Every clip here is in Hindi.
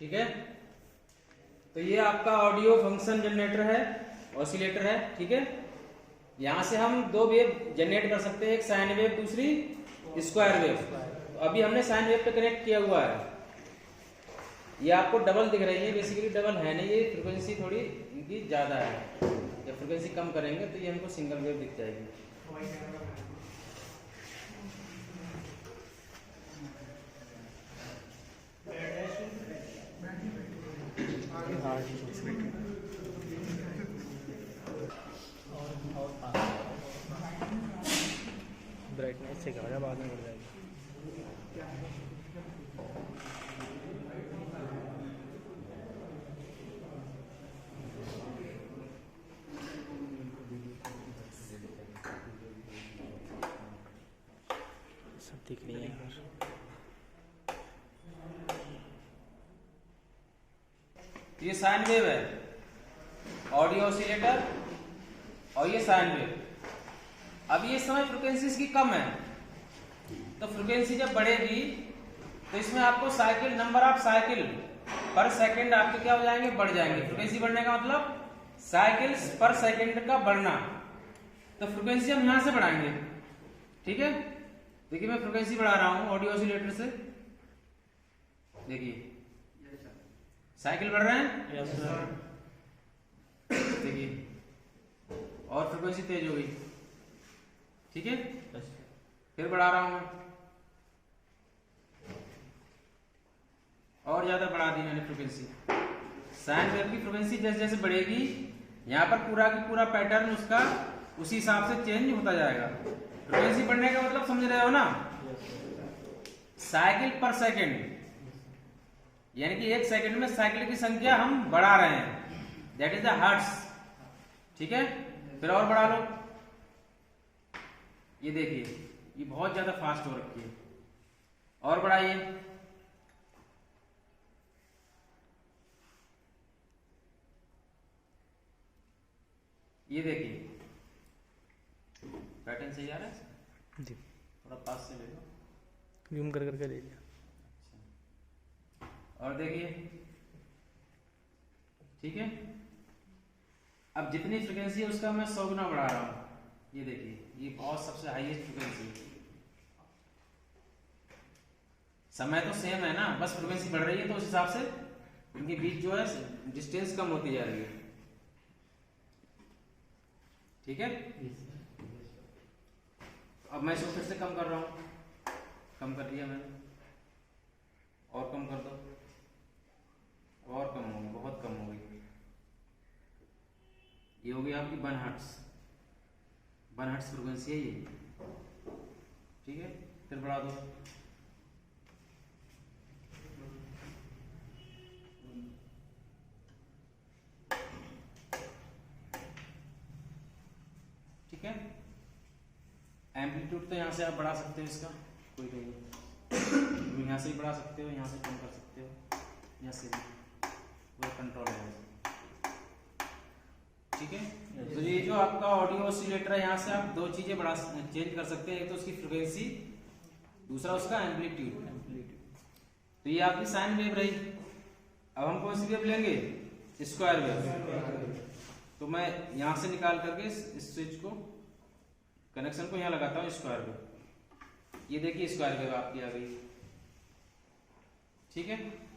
ठीक है। तो ये आपका ऑडियो फंक्शन जनरेटर है, ऑसिलेटर है, ठीक है। यहां से हम दो वेव जनरेट कर सकते हैं, एक साइन वेव, दूसरी स्क्वायर वेव। तो अभी हमने साइन वेव पे कनेक्ट किया हुआ है। ये आपको डबल दिख रही है, बेसिकली डबल है नहीं, ये फ्रिक्वेंसी थोड़ी इनकी ज्यादा है। जब फ्रिक्वेंसी कम करेंगे तो ये हमको सिंगल वेव दिख जाएगी। ब्राइटनेस से कहा बाद में बढ़ जाएगी। सब दिख रही है यार। ये साइन वेव है, ऑडियो ऑसिलेटर, और ये साइन वेव। अब ये समय फ्रिक्वेंसी इसकी कम है, तो फ्रिक्वेंसी जब बढ़ेगी तो इसमें आपको साइकिल, नंबर ऑफ साइकिल पर सेकंड आपके क्या हो जाएंगे, बढ़ जाएंगे। फ्रिक्वेंसी बढ़ने का मतलब साइकिल्स पर सेकंड का बढ़ना। तो फ्रिक्वेंसी हम यहां से बढ़ाएंगे, ठीक है। देखिए मैं फ्रिक्वेंसी बढ़ा रहा हूं ऑडियो ऑसिलेटर से, देखिए साइकिल बढ़ रहे हैं, यस सर। देखिए और फ्रिक्वेंसी तेज हो गई, ठीक है। फिर बढ़ा रहा हूं मैं, और ज्यादा बढ़ा दी मैंने फ्रिक्वेंसी। साइन वेव की फ्रिक्वेंसी जैसे जैसे बढ़ेगी, यहाँ पर पूरा की पूरा पैटर्न उसका उसी हिसाब से चेंज होता जाएगा। फ्रिक्वेंसी बढ़ने का मतलब समझ रहे हो ना, साइकिल पर सेकंड, यानी कि एक सेकंड में साइकिल की संख्या हम बढ़ा रहे हैं, दैट इज द हर्ट्ज, ठीक है। फिर और बढ़ा लो, ये देखिए ये बहुत ज्यादा फास्ट हो रखी है, और बढ़ाइए, ये देखिए पैटर्न सही आ रहा है जी, थोड़ा पास से ले लो, जूम कर करके ले लिया। और देखिए, ठीक है। अब जितनी फ्रिक्वेंसी है उसका मैं 100 गुना बढ़ा रहा हूं, ये देखिए ये बहुत सबसे हाईएस्ट फ्रिक्वेंसी। समय तो सेम है ना, बस फ्रिक्वेंसी बढ़ रही है तो उस हिसाब से इनके बीच जो है डिस्टेंस कम होती जा रही है, ठीक है। अब मैं इसको फिर से कम कर रहा हूं, कम कर दिया मैंने, और कम कर दो, और कम हो गई, बहुत कम हो गई। ये हो गई आपकी 1 हर्ट्ज, 1 हर्ट्ज फ्रिक्वेंसी है ये, ठीक है। फिर बढ़ा दो, ठीक है। एम्पलीट्यूड तो यहाँ से आप बढ़ा सकते हो, इसका कोई नहीं, यहाँ से ही बढ़ा सकते हो, यहाँ से कम कर सकते हो, यहाँ से भी वो कंट्रोल है, ठीक है। तो ये जो आपका ऑडियो ऑसिलेटर है, यहाँ से आप दो चीजें बढ़ा चेंज कर सकते हैं, एक तो उसकी फ्रिक्वेंसी, दूसरा उसका एम्पलीट्यूड। तो ये आपकी साइन वेव रही। अब हम कौन सी वेव लेंगे, स्क्वायर वेव। तो मैं यहां से निकाल करके इस स्विच को, कनेक्शन को यहां लगाता हूं, स्क्वायर वेव। ये देखिए स्क्वायर वेव आपकी आ गई, ठीक है।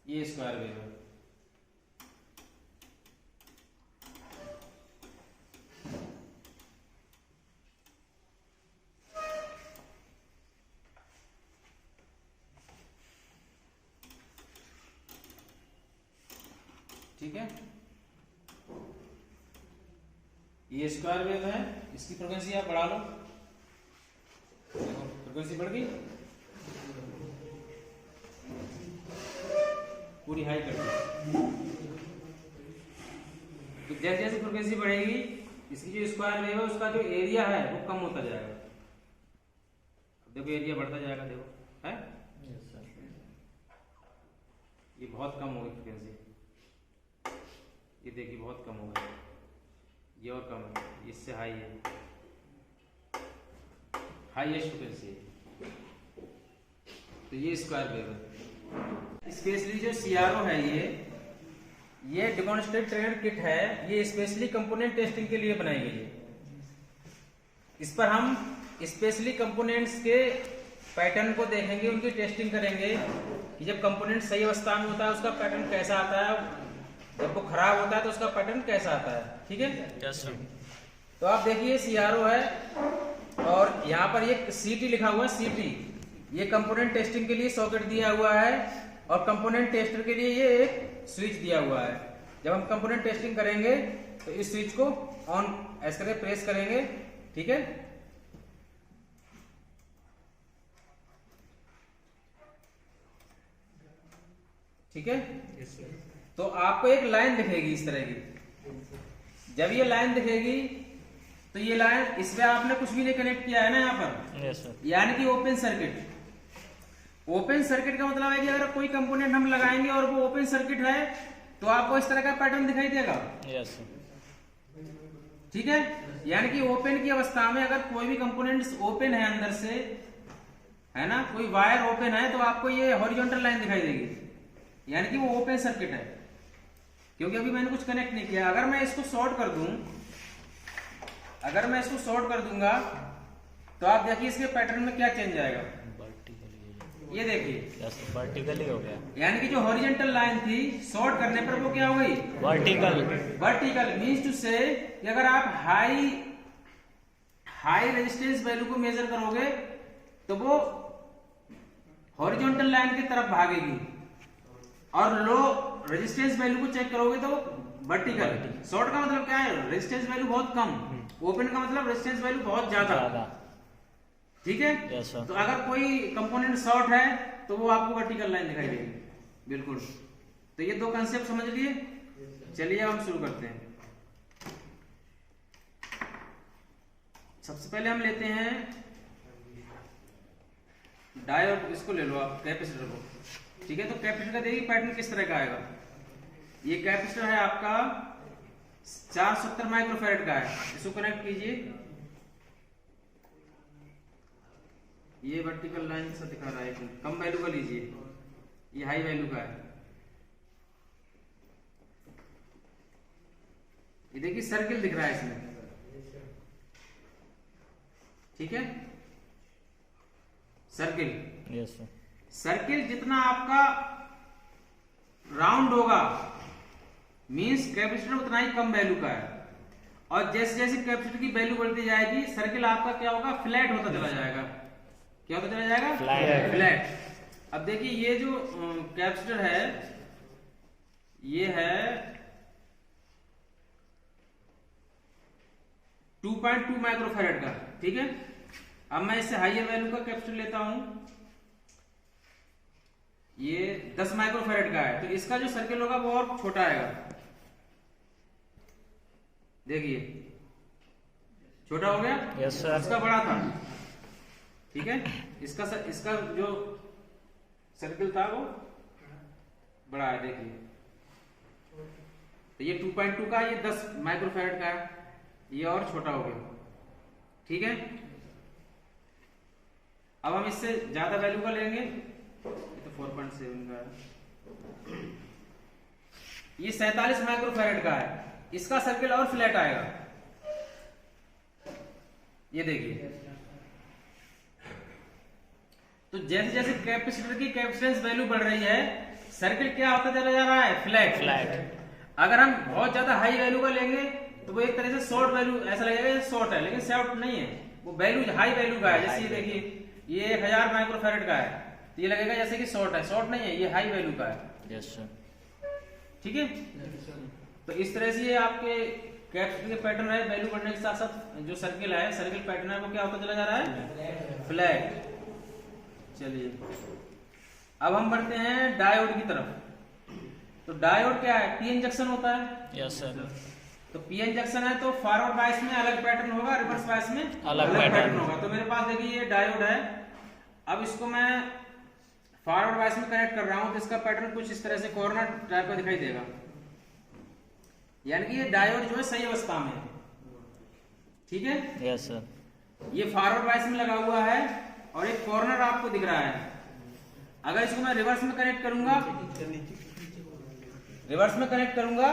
ये स्क्वायर वेव है, ठीक है। ये स्क्वायर वेव है, इसकी फ्रिक्वेंसी आप बढ़ा लो, देखो फ्रिक्वेंसी बढ़ गई, पूरी हाई कर दी। तो जैसे जैसे फ्रिक्वेंसी बढ़ेगी, इसकी जो स्क्वायर वेव है उसका जो एरिया है वो कम होता जाएगा। देखो एरिया बढ़ता जाएगा, देखो है, ये बहुत कम होगी फ्रिक्वेंसी, ये देखिए बहुत कम हो गई, ये और कम है, इससे हाई है, हाईएस्ट फ्रिक्वेंसी है। तो ये स्क्वायर वेव है। स्पेशली जो सीआरओ है ये डेमोन्स्ट्रेटेड किट है, ये स्पेशली कंपोनेंट टेस्टिंग के लिए बनाई गई है। इस पर हम स्पेशली कंपोनेंट्स के पैटर्न को देखेंगे, उनकी टेस्टिंग करेंगे कि जब कंपोनेंट सही अवस्था में होता है उसका पैटर्न कैसा आता है, जब वो खराब होता है तो उसका पैटर्न कैसा आता है। ठीक है, यस सर। तो आप देखिए सीआरओ है और यहाँ पर ये सीटी लिखा हुआ है, सीटी ये कंपोनेंट टेस्टिंग के लिए सॉकेट दिया हुआ है और कंपोनेंट टेस्टर के लिए ये एक स्विच दिया हुआ है। जब हम कंपोनेंट टेस्टिंग करेंगे तो इस स्विच को ऑन ऐसे करके प्रेस करेंगे। ठीक है, ठीक है, तो आपको एक लाइन दिखेगी इस तरह की। जब ये लाइन दिखेगी तो ये लाइन, इसमें आपने कुछ भी नहीं कनेक्ट किया है ना यहाँ पर, यस सर। यानी कि ओपन सर्किट। ओपन सर्किट का मतलब है कि अगर कोई कंपोनेंट हम लगाएंगे और वो ओपन सर्किट है तो आपको इस तरह का पैटर्न दिखाई देगा। Yes sir. ठीक है, यानी कि ओपन की अवस्था में अगर कोई भी कंपोनेंट ओपन है अंदर से, है ना, कोई वायर ओपन है तो आपको ये हॉरिजॉन्टल लाइन दिखाई देगी, यानी कि वो ओपन सर्किट है, क्योंकि अभी मैंने कुछ कनेक्ट नहीं किया। अगर मैं इसको शॉर्ट कर दूं, अगर मैं इसको शॉर्ट कर दूंगा तो आप देखिए इसके पैटर्न में क्या चेंज आएगा। ये देखिए, वर्टिकली हो गया, यानी कि जो हॉरिजॉन्टल लाइन थी शॉर्ट करने पर वो क्या हो गई, वर्टिकल। वर्टिकल मींस टू से कि अगर आप हाई रेजिस्टेंस वैल्यू को मेजर करोगे तो वो हॉरिजॉन्टल लाइन की तरफ भागेगी और लो रेजिस्टेंस वैल्यू को चेक करोगे तो वर्टिकल। शॉर्ट का मतलब क्या है, रेजिस्टेंस वैल्यू बहुत कम, ओपन का मतलब रेजिस्टेंस वैल्यू बहुत ज्यादा। ठीक है, यस सर। तो अगर कोई कंपोनेंट शॉर्ट है तो वो आपको वर्टिकल लाइन दिखाई देगी, बिल्कुल। तो ये दो कंसेप्ट समझ लिए। चलिए हम शुरू करते हैं। सबसे पहले हम लेते हैं डायोड, इसको ले लो आप, कैपेसिटर को। ठीक है, तो कैपेसिटर का देखिए पैटर्न किस तरह का आएगा। ये कैपेसिटर है आपका 470 माइक्रोफैरड का है, इसको कनेक्ट कीजिए। ये वर्टिकल लाइन से दिखा रहा है, कम वैल्यू का लीजिए, ये हाई वैल्यू का है। ये देखिए सर्किल दिख रहा है इसमें। ठीक है, सर्किल। Yes sir. सर्किल जितना आपका राउंड होगा मींस कैपेसिटर उतना ही कम वैल्यू का है, और जैसे जैसे कैपेसिटर की वैल्यू बढ़ती जाएगी सर्किल आपका क्या होगा, फ्लैट होता चला जाएगा। क्या होता चला जाएगा, फ्लैट। अब देखिए ये जो कैपेसिटर है ये है 2.2 माइक्रोफैरड का। ठीक है, अब मैं इससे हाइयर वैल्यू का कैपेसिटर लेता हूं, ये 10 माइक्रोफैरड का है, तो इसका जो सर्किल होगा वो और छोटा आएगा। देखिए छोटा हो गया, यस सर। इसका बड़ा था। ठीक है, इसका जो सर्किल था वो बड़ा है। देखिए तो ये 2.2 का, ये 10 माइक्रोफैरड का है, ये और छोटा हो गया। ठीक है, अब हम इससे ज्यादा वैल्यू का लेंगे, ये तो 4.7 का है, ये 47 माइक्रोफैरड का है, इसका सर्किल और फ्लैट आएगा। ये देखिए, तो जैसे जैसे कैपेसिटर की कैपेसिटेंस वैल्यू बढ़ रही है सर्किल क्या होता चला जा रहा है, फ्लैट। अगर हम बहुत ज्यादा हाई वैल्यू का लेंगे तो वो एक तरह से शॉर्ट वैल्यू, ऐसा लगेगा ये शॉर्ट है, लेकिन शॉर्ट नहीं है, वो वैल्यू हाई वैल्यू का है। जैसे ये देखिए ये 1000 माइक्रोफैरड का है, तो ये लगेगा जैसे कि शॉर्ट है, शॉर्ट नहीं है, ये हाई वैल्यू का है। Yes sir. ठीक है, तो इस तरह से ये आपके कैपेसिटर के पैटर्न है, वैल्यू बढ़ने के साथ साथ जो सर्किल है, सर्किल पैटर्न है वो क्या होता चला जा रहा है, फ्लैट। चलिए अब हम बढ़ते हैं डायोड की तरफ। तो डायोड क्या है, पी जंक्शन होता है। Yes sir. तो पीएन जंक्शन है तो फॉरवर्ड बायस में अलग पैटर्न होगा, रिवर्स बायस में अलग पैटर्न होगा। तो मेरे पास देखिए ये डायोड है, अब इसको मैं फॉरवर्ड बायस में कनेक्ट कर रहा हूं तो इसका पैटर्न कुछ इस तरह से कॉर्नर टाइप का दिखाई देगा, यानी कि ये डायोड जो है सही अवस्था में है। ठीक है। Yes sir. ये फॉरवर्ड वाइस में लगा हुआ है और एक कॉर्नर आपको दिख रहा है। अगर इसको मैं रिवर्स में कनेक्ट करूंगा,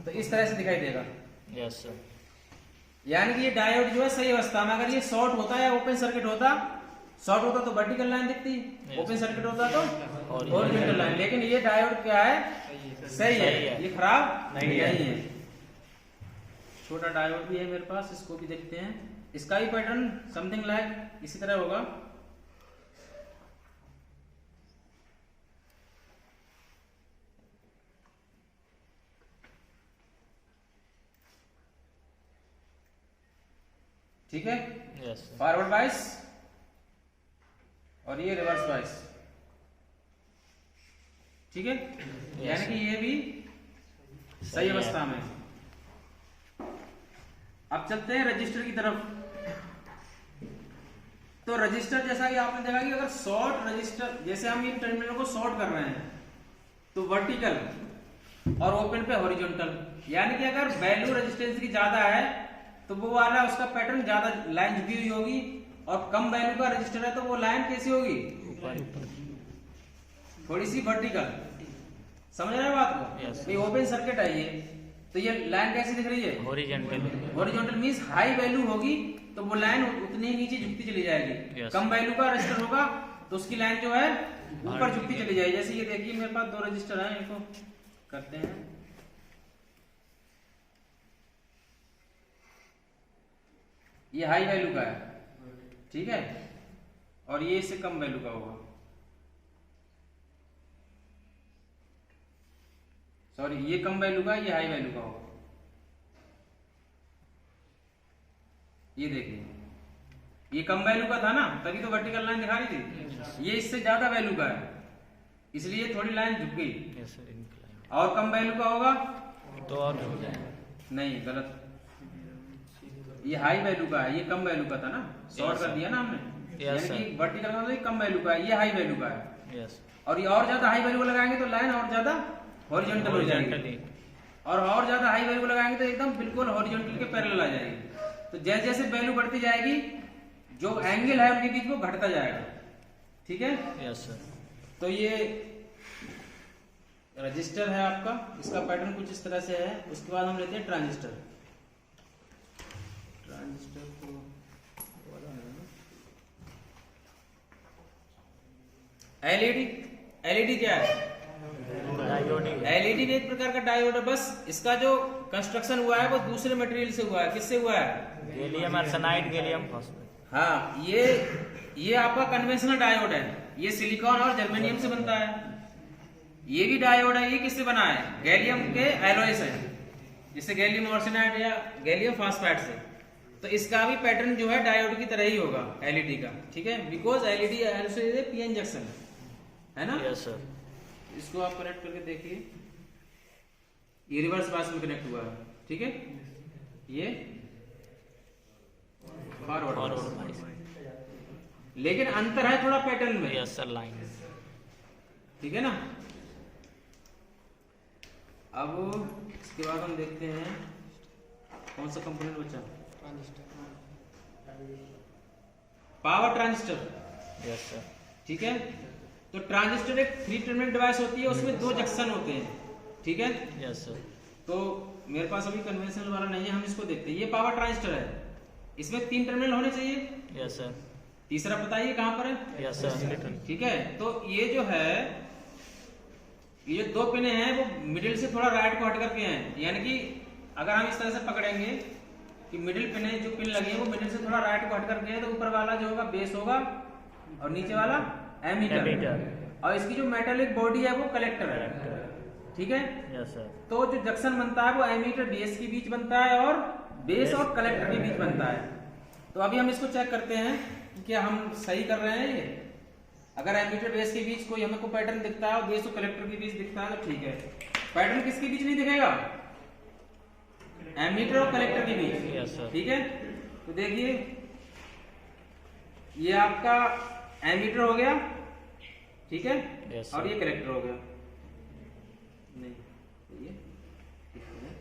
तो इस तरह से दिखाई देगा। Yes sir. यानी कि ये डायोड जो है सही अवस्था में, अगर ये शॉर्ट होता या ओपन सर्किट होता, शॉर्ट होता तो वर्टिकल लाइन दिखती, ओपन सर्किट होता तो हॉरिजॉन्टल लाइन। लेकिन ये डायोड क्या है, सही है, ये खराब नहीं है। छोटा डायोड भी है मेरे पास, इसको भी देखते हैं। इसका भी पैटर्न समथिंग लाइक इसी तरह होगा। ठीक है। Yes sir. फॉरवर्ड वाइस और ये रिवर्स वाइस, ठीक है। यानी कि ये भी सही अवस्था में। अब चलते हैं रजिस्टर की तरफ। तो रजिस्टर जैसा कि आपने देखा कि अगर शॉर्ट रजिस्टर, जैसे हम इन टर्मिनलों को शॉर्ट कर रहे हैं तो वर्टिकल और ओपन पे हॉरिजॉन्टल, यानी कि अगर वैल्यू रेजिस्टेंस की ज्यादा है तो वो वाला उसका पैटर्न ज्यादा लाइन झुकी हुई होगी, और कम वैल्यू का रजिस्टर है तो वो लाइन कैसी होगी, थोड़ी सी वर्टिकल। समझ रहे हैं बात को? Yes. ये ओपन सर्किट है ये, तो ये लाइन कैसी दिख रही है, horizontal. Horizontal means high value होगी तो वो लाइन उतनी ही नीचे झुकती चली जाएगी। Yes. कम वैल्यू का रजिस्टर होगा तो उसकी लाइन जो है ऊपर झुकती चली जाएगी। जैसे ये देखिए मेरे पास दो रजिस्टर हैं, इनको करते हैं। ये हाई वैल्यू का है, ठीक है, और ये इससे कम वैल्यू का होगा। सॉरी, ये कम वैल्यू का, ये हाई वैल्यू का होगा। ये देखिए, ये कम वैल्यू का था ना, तभी तो वर्टिकल लाइन दिखा रही थी। ये इससे ज्यादा वैल्यू का है, इसलिए थोड़ी लाइन झुक गई। Yes sir. इंक्लाइन और कम वैल्यू का होगा तो और हो जाएगा। नहीं, गलत। ये हाई वैल्यू का है, ये कम वैल्यू का था ना, शॉर्ट कर दिया ना हमने। यस यानी कि वर्टिकल का तो ये कम वैल्यू का है, ये हाई वैल्यू का है। यस। और ये और ज्यादा हाई वैल्यू लगाएंगे तो लाइन और ज्यादा हॉरिजॉन्टल हो जाएगी, और ज्यादा हाई वैल्यू लगाएंगे तो एकदम बिल्कुल हॉरिजॉन्टल के पैरेलल आ जाएगी। तो जैसे जैसे वैल्यू बढ़ती जाएगी, जो एंगल है उनके बीच वो घटता जाएगा, ठीक है। Yes sir. तो ये रजिस्टर है आपका, इसका पैटर्न कुछ इस तरह से है। उसके बाद हम लेते हैं ट्रांजिस्टर। ट्रांजिस्टर को एलईडी, एलईडी क्या है, एलईडी भी एक प्रकार का डायोड है। बस इसका जो कंस्ट्रक्शन हुआ है वो दूसरे मटेरियल से हुआ है। किससे हुआ है, गैलियम आर्सेनाइड, गैलियम फास्फेट। हाँ, ये आपका कन्वेंशनल डायोड है। ये सिलिकॉन और जर्मेनियम से बनता है। ये भी डायोड है, ये किससे बना है, गैलियम के एलॉय से, जैसे गैलियम आर्सेनाइड या गैलियम फास्फेट से। तो इसका भी पैटर्न जो है डायोड की तरह ही होगा एलईडी का, ठीक है। बिकॉज एलईडी पीएन जंक्शन है ना। Yes sir. इसको आप कनेक्ट करके देखिए, ये रिवर्स बायस में कनेक्ट हुआ है, ठीक है। ये फॉरवर्ड, लेकिन अंतर है थोड़ा पैटर्न में। Yes sir. लाइन, ठीक है ना। अब इसके बाद हम देखते हैं कौन सा कंपोनेंट बचा, पावर ट्रांजिस्टर। Yes sir. ठीक है। तो ट्रांजिस्टर एक 3 टर्मिनल डिवाइस होती है, उसमें 2 जंक्शन होते हैं, ठीक है। Yes sir. तो मेरे पास अभी कन्वेंशनल वाला नहीं है, हम इसको देखते हैं। ये पावर ट्रांजिस्टर है, इसमें 3 टर्मिनल होने चाहिए। Yes sir. तीसरा बताइए कहां पर है। Yes sir. ठीक है। तो ये जो है, ये 2 पिने हैं वो मिडिल से थोड़ा राइट को हट करके हैं। यानी कि अगर हम इस तरह से पकड़ेंगे कि मिडिल पिने जो पिन लगी है वो मिडिल से थोड़ा राइट को हट करके है, तो ऊपर वाला जो होगा बेस होगा और नीचे वाला एमीटर, और इसकी जो मेटालिक बॉडी है वो कलेक्टर है, ठीक है। Yes sir. तो जो जंक्शन बनता है वो एमीटर बेस के बीच बनता है और बेस और कलेक्टर के बीच बनता है। तो अभी हम इसको चेक करते हैं कि क्या हम सही कर रहे हैं ये। अगर एमीटर बेस के बीच कोई हमको पैटर्न दिखता है और बेस और कलेक्टर के बीच दिखता है तो ठीक है। पैटर्न किसके बीच नहीं दिखेगा, एमीटर और कलेक्टर के बीच। Yes sir. ठीक है। तो देखिए ये आपका एमीटर हो गया, ठीक है। Yes, और sir. ये कलेक्टर हो गया। नहीं, ये दिख रहा है।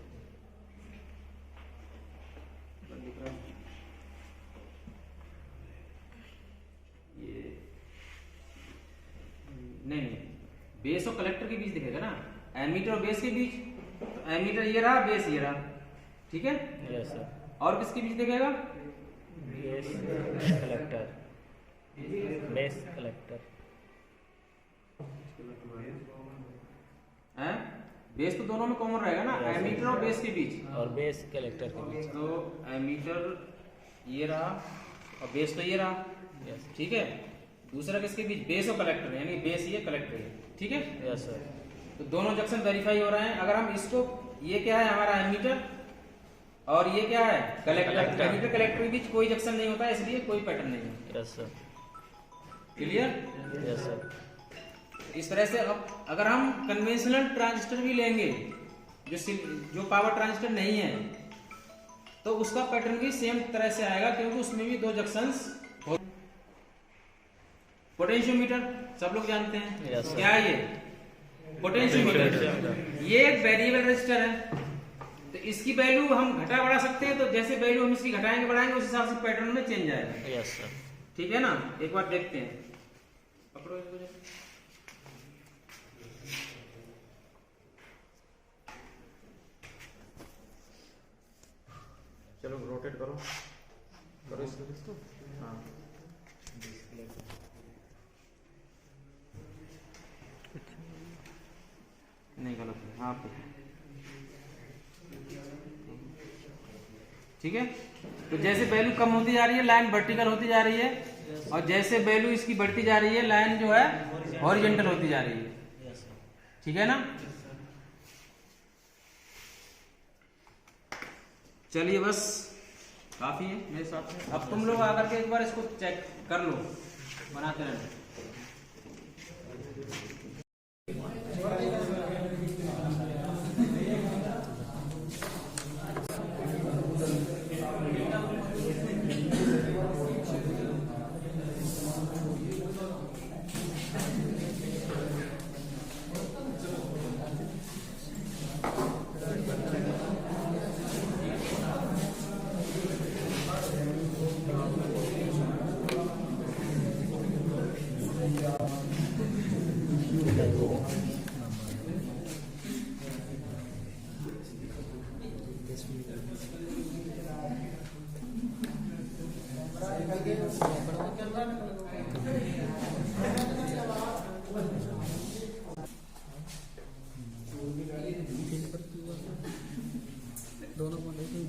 बेस और कलेक्टर के बीच दिखेगा ना, एमीटर और बेस के बीच। तो एमीटर ये रहा, बेस ये रहा, ठीक है। Yes sir. और किसके बीच दिखेगा? Base collector, base collector. हैं? बेस तो दोनों में कॉमन रहेगा ना, एमीटर और बेस के बीच। और बेस कलेक्टर के बीच। तो एमीटर ये रहा और बेस तो ये रहा, यस ठीक है। दूसरा किसके बीच? बेस और कलेक्टर, यानी बेस ये कलेक्टर ये, ठीक है। Yes sir. तो दोनों जंक्शन वेरीफाई हो रहे हैं। अगर हम इसको, ये क्या है हमारा एमीटर और ये क्या है कलेक्टर। कलेक्टर। एमीटर कलेक्टर के बीच कोई जंक्शन नहीं होता है, इसलिए कोई पैटर्न नहीं है। Yes sir. Clear? Yes sir. इस तरह से अब अगर हम कन्वेंशनल ट्रांजिस्टर भी लेंगे जो पावर ट्रांजिस्टर नहीं है, तो उसका पैटर्न भी सेम तरह से आएगा, क्योंकि उसमें भी दो जंक्शंस। पोटेंशियोमीटर सब लोग जानते हैं। Yes, sir. क्या है ये? पोटेंशियोमीटर। ये एक वेरिएबल रेजिस्टर है, तो इसकी वैल्यू हम घटा बढ़ा सकते हैं। तो जैसे वैल्यू हम इसकी घटाएंगे बढ़ाएंगे, उस हिसाब से पैटर्न में चेंज आएगा। Yes sir. ठीक है ना? एक बार देखते हैं, पकड़ो इसको। चलो रोटेट करो, करो इसको। हाँ, नहीं गलत है, हाँ पे, ठीक है। तो जैसे वैल्यू कम होती जा रही है, लाइन वर्टिकल होती जा रही है, और जैसे वैल्यू इसकी बढ़ती जा रही है, लाइन जो है हॉरिजॉन्टल होती जा रही है। ठीक है ना? चलिए बस काफी है मेरे हिसाब से। अब तुम लोग आकर के एक बार इसको चेक कर लो, बनाते रहना। दोनों को लेके